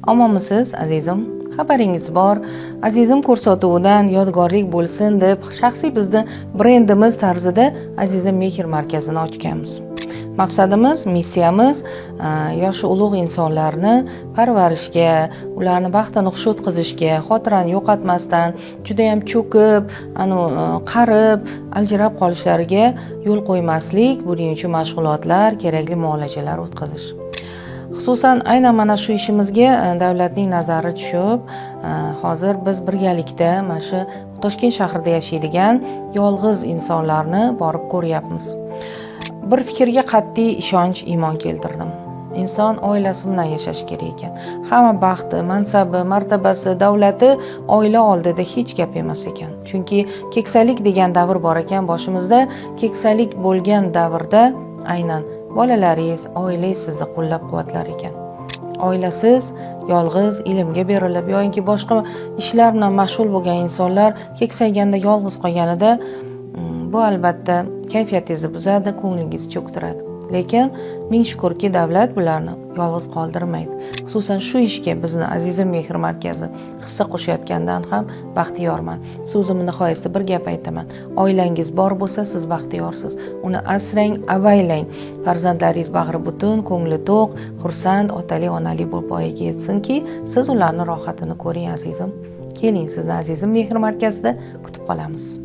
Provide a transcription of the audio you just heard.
Omonmisiz, azizim? Xabaringiz bor, azizim ko'rsatuvidan yodgorlik bo'lsin deb shaxsiy bizni brendimiz tarzida Azizim mehr markazini ochganmiz. Maqsadimiz, missiyamiz yoshi ulug' insonlarni parvarishga, ularni baxtini xush o'tkazishga, xotirani yo'qotmasdan, juda ham cho'kib, qarib, aljirab qolishlariga yo'l qo'ymaslik, buning uchun mashg'ulotlar, kerakli muolajalar o'tkazish. Xususan aynan mana shu ishimizga davlatning nazari tushib, hozir biz birgalikda mana shu Toshkent shahrida yashaydigan yolg'iz insonlarni borib ko'ryapmiz. Bir fikrga qat'iy ishonch, iymon keltirdim. Inson oilasi bilan yashash kerak ekan. Hamma baxti, mansabi, martabasi, davlati oila oldida hech gap emas ekan. Chunki keksalik degan davr bor ekan boshimizda. Keksalik bo'lgan davrda aynan bolalaringiz, oilangiz sizni qo'llab-quvvatlar ekan. Oilasiz, yolg'iz, ilmga berilib yoki boshqa ishlar bilan mashg'ul bo'lgan insonlar keksayganda yolg'iz qolganida bu albatta kayfiyatingizni buzadi, ko'nglingizni cho'ktiradi. Lekin ming shukrki, davlat bularni yolg'iz qoldirmaydi. Xususan shu ishga bizni Azizim mehr markazi hissa qo'shayotgandan ham baxtiyorman. So'zimni nihoyasida bir gap aytaman. Oilangiz bor bo'lsa, siz baxtiyorsiz. Uni asrang, avaylang. Farzandlaringiz bag'ri butun, ko'ngli to'q, xursand, otali, onali bo'lib voyaga yetsinki, siz ularning rohatini ko'ring, azizim. Keling, sizni Azizim mehr markazida kutib qolamiz.